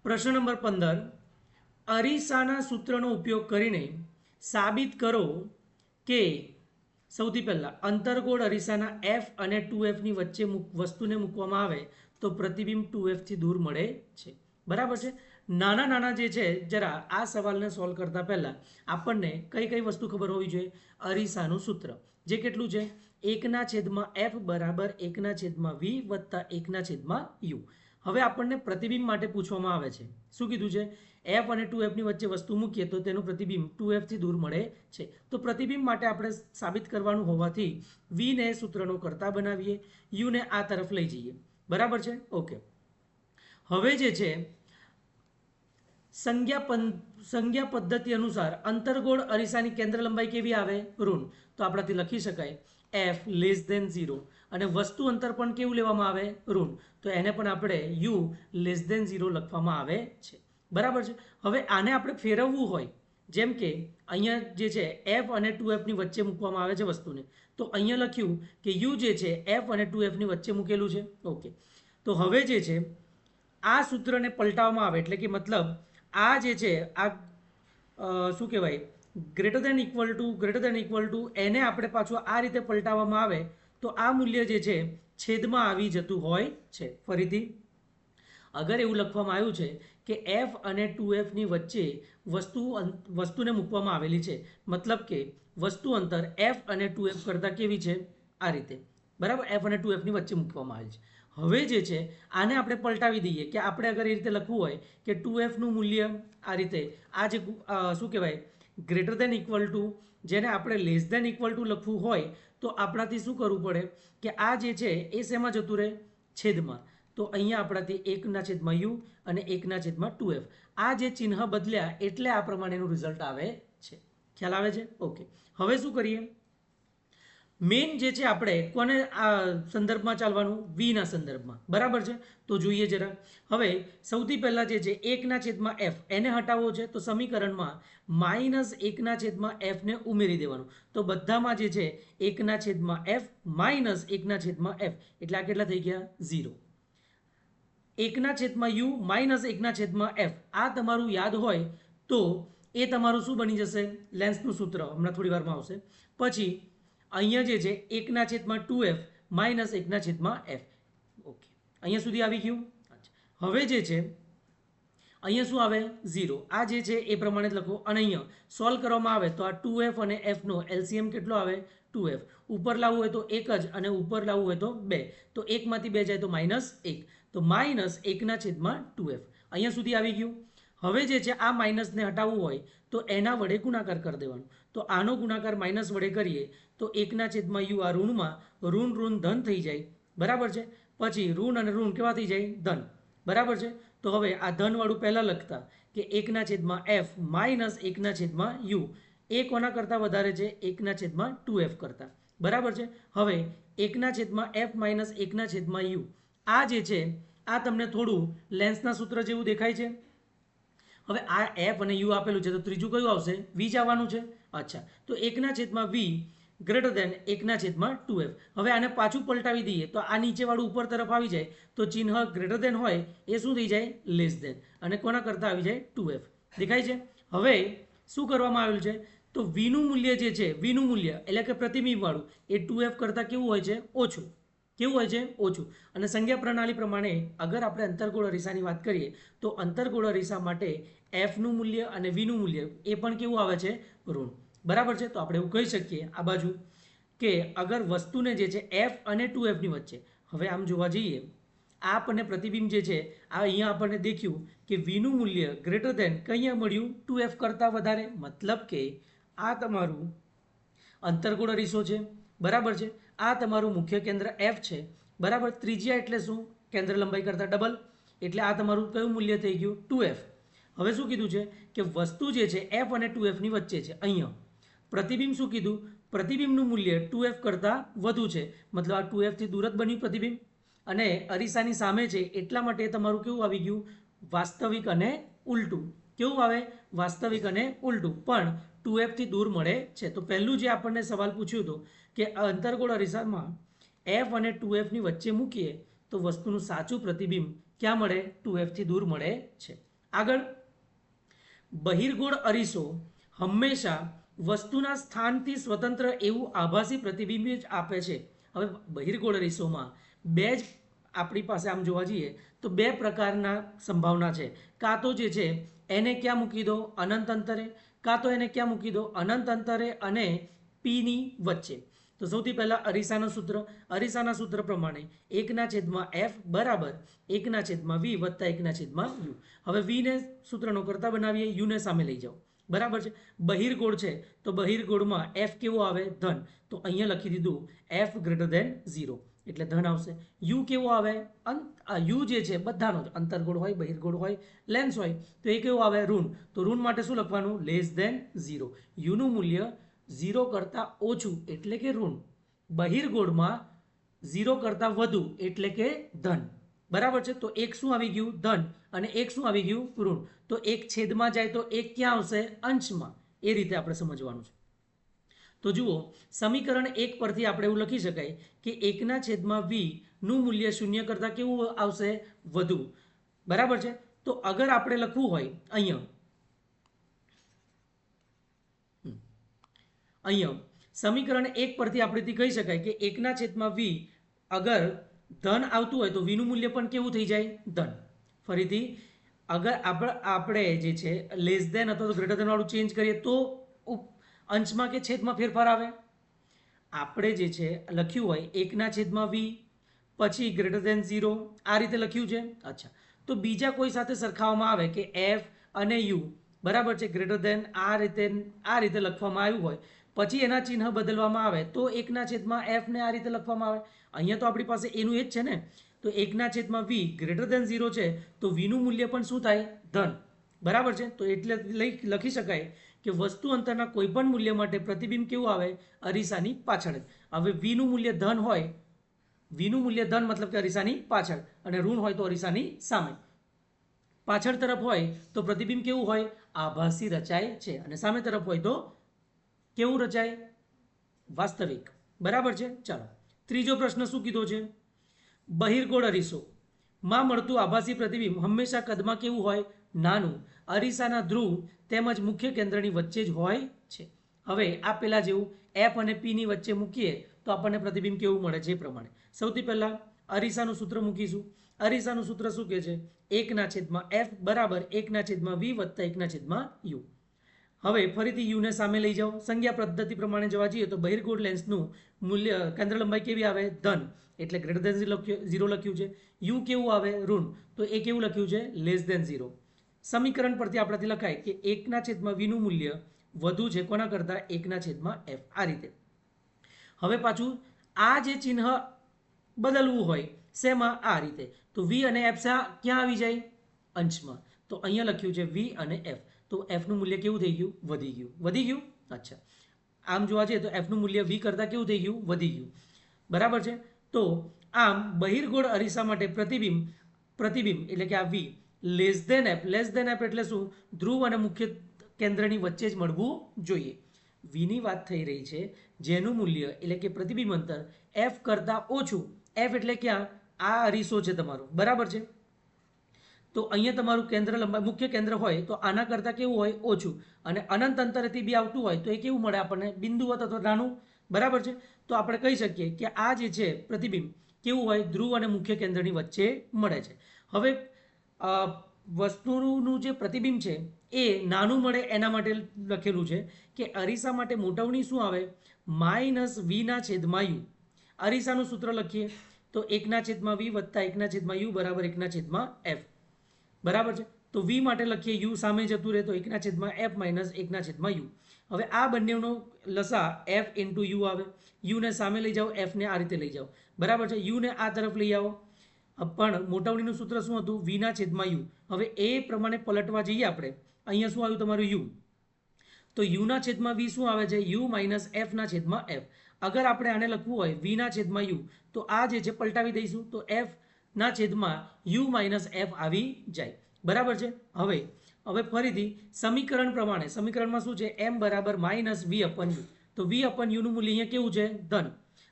પ્રશ્ન નંબર 15, અરીસાના સૂત્રનો ઉપયોગ કરીને સાબિત કરો કે સૌથી પહેલાં અંતર્ગોળ અરીસાના એફ અને 2Fની વચ્ચે વસ્તુને મૂકવામાં આવે તો પ્રતિબિંબ 2Fથી દૂર મળે છે. બરાબર છે. નાના નાના જે છે જરા આ સવાલને સોલ્વ કરતાં પહેલાં આપણને કઈ કઈ વસ્તુ ખબર હોવી જોઈએ. અરીસાનું સૂત્ર જે કેટલું છે, 1/f બરાબર 1/v વત્તા 1/u. હવે આપણને પ્રતિબિંબ માટે પૂછવામાં આવે છે. શું કીધું છે? એફ અને 2Fની વચ્ચે વસ્તુ મૂકીએ તો તેનું પ્રતિબિંબ 2Fથી દૂર મળે છે. તો પ્રતિબિંબ માટે આપણે સાબિત કરવાનું હોવાથી વીને સૂત્રનો કરતા બનાવીએ, યુને આ તરફ લઈ જઈએ. બરાબર છે. ઓકે. હવે જે છે સંજ્ઞા પદ્ધતિ અનુસાર અંતર્ગોળ અરીસાની કેન્દ્ર લંબાઈ કેવી આવે? ઋણ. તો આપણાથી લખી શકાય એફ લેસ ધેન 0 અને વસ્તુ અંતર પણ કેવું લેવામાં આવે? ઋણ. તો એને પણ આપણે યુ લેસ ધેન 0 લખવામાં આવે છે. બરાબર છે. હવે આને આપણે ફેરવવું હોય, જેમ કે અહીંયા જે છે એફ અને 2Fની વચ્ચે મૂકવામાં આવે છે વસ્તુને, તો અહીંયા લખ્યું કે યુ જે છે એફ અને 2Fની વચ્ચે મૂકેલું છે. ઓકે. તો હવે જે છે આ સૂત્રને પલટાવવામાં આવે એટલે કે મતલબ આ જે છે આ શું કહેવાય ગ્રેટર દેન ઇક્વલ ટુ એને આપણે પાછું આ રીતે પલટાવવામાં આવે તો આ મૂલ્ય જે છે છેદમાં આવી જતું હોય છે. ફરીથી અગર એવું લખવામાં આવ્યું છે કે એફ અને 2Fની વચ્ચે વસ્તુને મૂકવામાં આવેલી છે, મતલબ કે વસ્તુ અંતર એફ અને 2F કરતાં કેવી છે? આ રીતે. બરાબર. એફ અને 2Fની વચ્ચે મૂકવામાં આવેલી છે. હવે જે છે આને આપણે પલટાવી દઈએ કે આપણે અગર એ રીતે લખવું હોય કે 2Fનું મૂલ્ય આ રીતે, આ જે શું કહેવાય ગ્રેટર દેન ઇક્વલ ટુ, જેને આપણે લેસ દેન ઇક્વલ ટુ લખવું હોય તો આપણાથી શું કરવું પડે કે આ જે છે એ શેમાં જતું રહે? છેદમાં. તો અહીંયા આપણાથી 1/u અને 1/2F, આ જે ચિહ્ન બદલ્યા એટલે આ પ્રમાણેનું રિઝલ્ટ આવે છે. ખ્યાલ આવે છે? ઓકે. હવે શું કરીએ? મેઇન જે છે આપણે કોને આ સંદર્ભમાં ચાલવાનું? વીના સંદર્ભમાં. બરાબર છે. તો જોઈએ જરા. હવે સૌથી પહેલાં જે છે 1/f એને હટાવવો છે તો સમીકરણમાં -1/f ને ઉમેરી દેવાનું. તો બધામાં જે છે 1/f માઇનસ 1/f એટલે આ કેટલા થઈ ગયા? 0. 1/u માઇનસ 1/f આ તમારું યાદ હોય તો એ તમારું શું બની જશે? લેન્સનું સૂત્ર હમણાં થોડી વારમાં આવશે. પછી અહીંયા જે છે 1/2f માઇનસ 1/f. ઓકે. અહીંયા સુધી આવી ગયું. હવે જે છે અહીંયા શું આવે? 0. આ જે છે એ પ્રમાણે જ લખો અને અહીંયા સોલ્વ કરવામાં આવે તો આ 2f અને fનો એલસીએમ કેટલો આવે? 2f. ઉપર લાવવું હોય તો 1 જ અને ઉપર લાવવું હોય તો 2. તો 1માંથી 2 જાય તો -1. તો -1/2f. અહીંયા સુધી આવી ગયું. હવે જે છે આ માઇનસને હટાવવું હોય તો એના વડે ગુણાકાર કરી દેવાનો. તો આનો ગુણાકાર માઇનસ વડે કરીએ તો 1/u આ ઋણમાં ઋણ ધન થઈ જાય. બરાબર છે. પછી ઋણ અને ઋણ કેવા થઈ જાય? ધન. બરાબર છે. તો હવે આ ધનવાળું પહેલાં લખતા કે 1/f માઇનસ 1/u એ કોના કરતાં વધારે છે? 1/2f કરતાં. બરાબર છે. હવે 1/f માઇનસ 1/u આ જે છે આ તમને થોડું લેન્સના સૂત્ર જેવું દેખાય છે. હવે આ એફ અને યુ આપેલું છે તો ત્રીજું કયું આવશે? વી જ આવવાનું છે. અચ્છા. તો 1/v ગ્રેટર દેન 1/2f. હવે આને પાછું પલટાવી દઈએ તો આ નીચેવાળું ઉપર તરફ આવી જાય તો ચિહ્ન ગ્રેટર દેન હોય એ શું થઈ જાય? Less than. અને કોના કરતાં આવી જાય? 2f. દેખાય છે? હવે શું કરવામાં આવેલું છે? તો વીનું મૂલ્ય જે છે, વીનું મૂલ્ય એટલે કે પ્રતિબિંબવાળું એ 2f કરતાં કેવું હોય છે? ઓછું. કેવું હોય છે? ઓછું. અને સંજ્ઞા પ્રણાલી પ્રમાણે અગર આપણે અંતર્ગોળ અરીસાની વાત કરીએ તો અંતર્ગોળ અરીસા માટે એફનું મૂલ્ય અને વીનું મૂલ્ય એ પણ કેવું આવે છે? ઋણ. બરાબર છે. તો આપણે એવું કહી શકીએ આ બાજુ કે અગર વસ્તુને જે છે એફ અને 2Fની વચ્ચે, હવે આમ જોવા જઈએ આ આપણને પ્રતિબિંબ જે છે આ અહીંયા આપણને દેખ્યું કે વીનું મૂલ્ય ગ્રેટર દેન કઅહીંયા મળ્યું? 2F કરતાં વધારે. મતલબ કે આ તમારું અંતર્ગોળ અરીસો છે. બરાબર છે. આ તમારું મુખ્ય કેન્દ્ર એફ છે. બરાબર. ત્રિજ્યા એટલે શું? કેન્દ્ર લંબાઈ કરતાં ડબલ. એટલે આ તમારું કયું મૂલ્ય થઈ ગયું? 2F. હવે શું કીધું છે કે વસ્તુ જે છે એફ અને 2Fની વચ્ચે છે. અહીંયા પ્રતિબિંબ શું કીધું? પ્રતિબિંબનું મૂલ્ય 2F કરતાં વધુ છે. મતલબ આ 2Fથી દૂર જ બન્યું પ્રતિબિંબ અને અરીસાની સામે છે એટલા માટે તમારું કેવું આવી ગયું? વાસ્તવિક અને ઉલટું. કેવું આવે? વાસ્તવિક અને ઉલટું. પણ 2Fથી દૂર મળે છે. તો પહેલું જે આપણને સવાલ પૂછ્યું હતું કે અંતર્ગોળ અરીસામાં એફ અને 2Fની વચ્ચે મૂકીએ તો વસ્તુનું સાચું પ્રતિબિંબ ક્યાં મળે? 2Fથી દૂર મળે છે. આગળ, બહિર્ગોળ અરીસો હંમેશા વસ્તુના સ્થાનથી સ્વતંત્ર એવું આભાસી પ્રતિબિંબ જ આપે છે. હવે બહિર્ગોળ અરીસોમાં બે જ આપણી પાસે આમ જોવા જઈએ તો બે પ્રકારના સંભાવના છે. કાં તો જે છે એને ક્યાં મૂકી દો અનંત અંતરે, કાં તો એને ક્યાં મૂકી દો અનંત અંતરે અને પીની વચ્ચે. તો સૌથી પહેલાં અરીસાના સૂત્ર પ્રમાણે 1/f બરાબર 1/v વત્તા 1/u. હવે વીને સૂત્રનો કરતા બનાવીએ, યુને સામે લઈ જાઓ. બરાબર છે. બહિર્ગોળ છે તો બહિર્ગોળમાં એફ કેવો આવે? ધન. તો અહીંયા લખી દીધું એફ ગ્રેટર દેન 0 એટલે ધન આવશે. યુ કેવો આવે? યુ જે છે બધાનો જ, અંતર્ગોળ હોય, બહિર્ગોળ હોય, લેન્સ હોય, તો એ કેવો આવે? ઋણ. તો ઋણ માટે શું લખવાનું? Less than 0. યુનું મૂલ્ય 0 કરતાં ઓછું એટલે કે ઋણ. બહિર્ગોળમાં 0 કરતાં વધુ એટલે કે ધન. બરાબર છે. તો એક શું આવી ગયું? ધન. અને એક શું આવી ગયું? ઋણ. તો એક છેદમાં જાય તો એક ક્યાં આવશે? અંશમાં. એ રીતે આપણે સમજવાનું છે. તો જુઓ, સમીકરણ 1 પરથી આપણે એવું લખી શકાય કે 1/v નું મૂલ્ય 0 કરતાં કેવું આવશે? વધુ. બરાબર છે. તો અગર આપણે લખવું હોય અહીંયા સમીકરણ 1 પરથી આપણેથી કહી શકાય કે 1/v અગર ધન આવતું હોય તો વીનું મૂલ્ય પણ કેવું થઈ જાય? ધન. ફરીથી અગર આપણે જે છે લેસ દેન અથવા તો ગ્રેટર દેન વાળું ચેન્જ કરીએ તો અંશમાં કે છેદમાં ફેરફાર આવે. આપણે જે છે લખ્યું હોય 1/v પછી ગ્રેટર દેન 0 આ રીતે લખ્યું છે. અચ્છા, તો બીજા કોઈ સાથે સરખાવવામાં આવે કે એફ અને યુ બરાબર છે ગ્રેટર દેન આ રીતે લખવામાં આવ્યું હોય, પછી એના ચિહ્ન બદલવામાં આવે તો 1/f ને આ રીતે લખવામાં આવે. અહીંયા તો આપણી પાસે એનું એ જ છે ને. તો 1/v ગ્રેટર દેન 0 છે તો વીનું મૂલ્ય પણ શું થાય? ધન. બરાબર છે. તો એટલે લખી શકાય કે વસ્તુ અંતરના કોઈ પણ મૂલ્ય માટે પ્રતિબિંબ કેવું આવે? અરીસાની પાછળ. હવે વીનું મૂલ્ય ધન હોય, વીનું મૂલ્ય ધન મતલબ કે અરીસાની પાછળ, અને ઋણ હોય તો અરીસાની સામે. પાછળ તરફ હોય તો પ્રતિબિંબ કેવું હોય? આભાસી રચાય છે, અને સામે તરફ હોય તો કેવું રચાય? વાસ્તવિક. બરાબર છે. ચાલો, ત્રીજો પ્રશ્ન શું કીધો છે? બહિર્ગોળ અરીસો માં મળતું આભાસી પ્રતિબિંબ હંમેશા કદમાં કેવું હોય? નાનું. અરીસાના ધ્રુવ તેમજ મુખ્ય કેન્દ્રની વચ્ચે જ હોય છે. હવે આ પેલા જેવું એફ અને પી ની વચ્ચે મૂકીએ તો આપણને પ્રતિબિંબ કેવું મળે છે? એ પ્રમાણે સૌથી પહેલા અરીસાનું સૂત્ર મૂકીશું. અરીસાનું સૂત્ર શું કહે છે? 1/f બરાબર 1/v વત્તા 1/u. હવે ફરીથી યુને સામે લઈ જાઓ. સંજ્ઞા પદ્ધતિ પ્રમાણે જવા જઈએ તો બહિર્ગોળ લેન્સનું મૂલ્ય કેન્દ્ર લંબાઈ કેવી આવે? ધન. એટલે ગ્રેટર દેન 0 લખ્યું છે. યુ કેવું આવે? ઋણ. તો એ કેવું લખ્યું છે? Less than 0. સમીકરણ પરથી આપણાથી લખાય કે 1/v નું મૂલ્ય વધુ છે કોના કરતાં? 1/f. આ રીતે. હવે પાછું આ જે ચિહ્ન બદલવું હોય શેમાં? આ રીતે. તો v અને f ક્યાં આવી જાય? અંશમાં. તો અહીંયા લખ્યું છે v અને f. તો f નું મૂલ્ય કેવું થઈ ગયું? વધી ગયું. વધી ગયું. અચ્છા, આમ જોવા જઈએ તો f નું મૂલ્ય v કરતાં કેવું થઈ ગયું? વધી ગયું. બરાબર છે. તો આમ બહિર્ગોળ અરીસા માટે પ્રતિબિંબ એટલે કે આ v લેસ દેન f એટલે શું? ધ્રુવ અને મુખ્ય કેન્દ્રની વચ્ચે જ મળવું જોઈએ. વીની વાત થઈ રહી છે જેનું મૂલ્ય એટલે કે પ્રતિબિંબ અંતર f કરતાં ઓછું. f એટલે ક્યાં? આ અરીસો છે તમારો. બરાબર છે. તો અહીંયા તમારું કેન્દ્ર લંબાઈ મુખ્ય કેન્દ્ર હોય તો આના કરતાં કેવું હોય? ઓછું. અને અનંત અંતરેથી બી આવતું હોય તો એ કેવું મળે આપણને? બિંદુવત અથવા નાનું. બરાબર છે. તો આપણે કહી શકીએ કે આ જે છે પ્રતિબિંબ કેવું હોય? ધ્રુવ અને મુખ્ય કેન્દ્રની વચ્ચે મળે છે. હવે વસ્તુનું જે પ્રતિબિંબ છે એ નાનું મળે એના માટે લખેલું છે કે અરીસા માટે મોટવણી શું આવે? -v/u. અરીસાનું સૂત્ર લખીએ તો 1/v વત્તા 1/u બરાબર 1/f. બરાબર છે. તો v માટે લખીએ u સામે જતું રહે તો 1/f માઇનસ 1/u. હવે આ બંનેનો લસા f ઇન્ટુ યુ આવે. યુને સામે લઈ જાઓ, f ને આ રીતે લઈ જાઓ. બરાબર છે. યુને આ તરફ લઈ આવો. પણ મોટવણીનું સૂત્ર શું હતું? v/u. હવે એ પ્રમાણે પલટવા જઈએ આપણે. અહીંયા શું આવ્યું તમારું? u. તો u/v શું આવે છે? u minus f/f. અગર આપણે આને લખવું હોય v/u તો આ જે છે પલટાવી દઈશું તો f/u માઇનસ f આવી જાય. બરાબર છે. હવે ફરીથી સમીકરણ પ્રમાણે સમીકરણમાં શું છે? m બરાબર -v/u. તો v/u નું મૂલ્ય અહીંયા કેવું છે? ધન.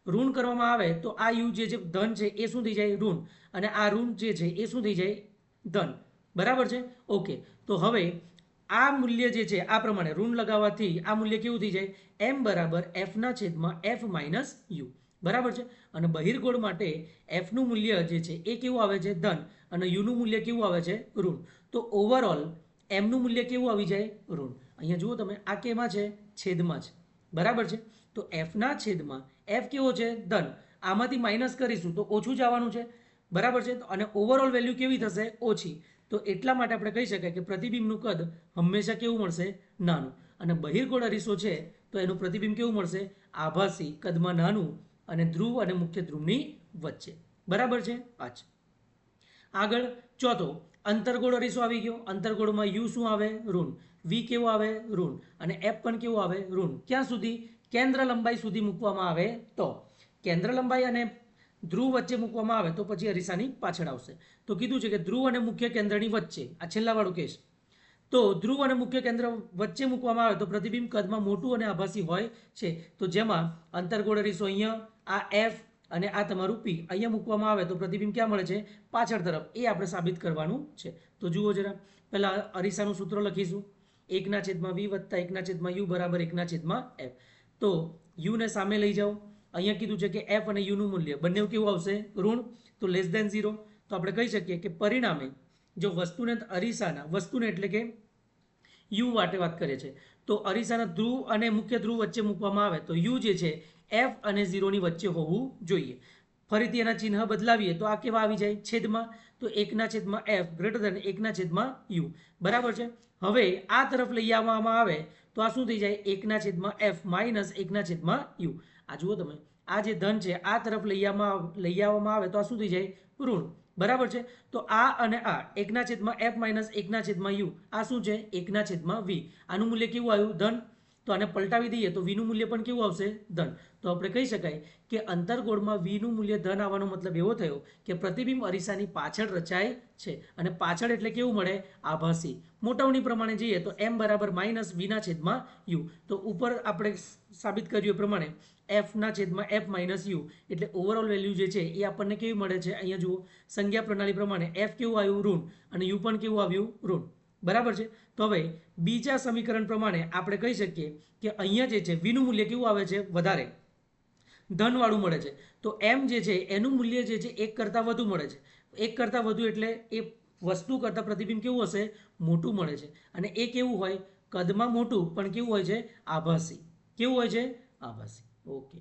ઋણ કરવામાં આવે તો આ u જે છે ધન છે એ શું થઈ જાય? ઋણ. અને આ ઋણ જે છે એ શું થઈ જાય? ધન. બરાબર છે. ઓકે, તો હવે આ મૂલ્ય જે છે આ પ્રમાણે ઋણ લગાવવાથી આ મૂલ્ય કેવું થઈ જાય, એમ બરાબર એફના છેદમાં એફ માઇનસ યુ. બરાબર છે. અને બહિર્ગોળ માટે એફનું મૂલ્ય જે છે એ કેવું આવે છે, ધન, અને યુનું મૂલ્ય કેવું આવે છે, ઋણ. તો ઓવરઓલ એમનું મૂલ્ય કેવું આવી જાય, ઋણ. અહીંયા જુઓ તમે, આ કેમાં છે, છેદમાં છે. બરાબર છે. તો એફના છેદમાં એફ કેવો છે, ધન, આમાંથી માઇનસ કરીશું તો ઓછું જ આવવાનું છે. બરાબર છે. અને ઓવરઓલ વેલ્યુ કેવી થશે, ઓછી. તો એટલા માટે આપણે કહી શકાય કે પ્રતિબિંબનું કદ હંમેશા કેવું મળશે, નાનું. અને બહિર્ગોળ અરીસો છે તો એનું પ્રતિબિંબ કેવું મળશે, આભાસી, કદમાં નાનું, અને ધ્રુવ અને મુખ્ય ધ્રુવની વચ્ચે. બરાબર છે. અચ્છા, આગળ ચોથો અંતર્ગોળ અરીસો આવી ગયો. અંતર્ગોળમાં યુ શું આવે, ઋણ, વી કેવો આવે, ઋણ, અને એફ પણ કેવો આવે, ઋણ. ક્યાં સુધી, કેન્દ્ર લંબાઈ સુધી મૂકવામાં આવે તો. કેન્દ્ર લંબાઈ અને ધ્રુવ વચ્ચે મૂકવામાં આવે તો પછી અરીસાની પાછળ આવશે. તો કીધું છે કે ધ્રુવ અને મુખ્ય કેન્દ્રની વચ્ચે, આ છેલ્લાવાળું કેસ. તો ધ્રુવ અને મુખ્ય કેન્દ્ર વચ્ચે મૂકવામાં આવે તો પ્રતિબિંબ કદમાં મોટું અને આભાસી હોય છે. તો જેમાં અંતર્ગોળ અરીસો અહીંયા, આ એફ અને આ તમારું પી અહીંયા મૂકવામાં આવે તો પ્રતિબિંબ ક્યાં મળે છે, પાછળ તરફ. એ આપણે સાબિત કરવાનું છે. તો જુઓ જરા, પહેલાં અરીસાનું સૂત્ર લખીશું, 1/v વત્તા 1/u બરાબર 1/f. તો યુને સામે લઈ જાઓ. અહીંયા કીધું છે કે એફ અને યુનું મૂલ્ય બંને કેવું આવશે, ઋણ. તો લેસ દેન 0. તો આપણે કહી શકીએ કે પરિણામે જો વસ્તુને અરીસાના, વસ્તુને એટલે કે યુ માટે વાત કરે છે, તો અરીસાના ધ્રુવ અને મુખ્ય ધ્રુવ વચ્ચે મૂકવામાં આવે તો યુ જે છે એફ અને 0ની વચ્ચે હોવું જોઈએ. ફરીથી એના ચિહ્ન બદલાવીએ તો આ કેવા આવી જાય, છેદમાં. તો 1/f ગ્રેટર ધેન 1/u. બરાબર છે. હવે આ તરફ લઈ આવવામાં આવે તો આ શું થઈ જાય, 1/f માઇનસ 1/u. આ જુઓ તમે, આ જે ધન છે આ તરફ લઈ આવવામાં આવે તો આ શું થઈ જાય, ઋણ. બરાબર છે. તો આ અને આ 1/f માઇનસ 1/u આ શું છે, 1/v. આનું મૂલ્ય કેવું આવ્યું, ધન. તો આને પલટાવી દઈએ તો વીનું મૂલ્ય પણ કેવું આવશે, ધન. તો આપણે કહી શકાય કે અંતર્ગોળમાં વીનું મૂલ્ય ધન આવવાનો મતલબ એવો થયો કે પ્રતિબિંબ અરીસાની પાછળ રચાય છે. અને પાછળ એટલે કેવું મળે, આભાસી. મોટવણી પ્રમાણે જઈએ તો એમ બરાબર માઇનસ વીના છેદમાં યુ. તો ઉપર આપણે સાબિત કર્યું એ પ્રમાણે એફના છેદમાં એફ માઇનસ યુ એટલે ઓવરઓલ વેલ્યુ જે છે એ આપણને કેવી મળે છે, અહીંયા જુઓ, સંજ્ઞા પ્રણાલી પ્રમાણે એફ કેવું આવ્યું, ઋણ, અને યુ પણ કેવું આવ્યું, ઋણ. બરાબર છે. તો હવે બીજા સમીકરણ પ્રમાણે આપણે કહી શકીએ કે અહીંયા જે છે વીનું મૂલ્ય કેવું આવે છે, વધારે, ધનવાળું મળે છે. તો એમ જે છે એનું મૂલ્ય જે છે 1 કરતાં વધુ મળે છે. 1 કરતાં વધુ એટલે એ વસ્તુ કરતાં પ્રતિબિંબ કેવું હશે, મોટું મળે છે. અને એ કેવું હોય, કદમાં મોટું પણ કેવું હોય છે, આભાસી. કેવું હોય છે, આભાસી. ઓકે.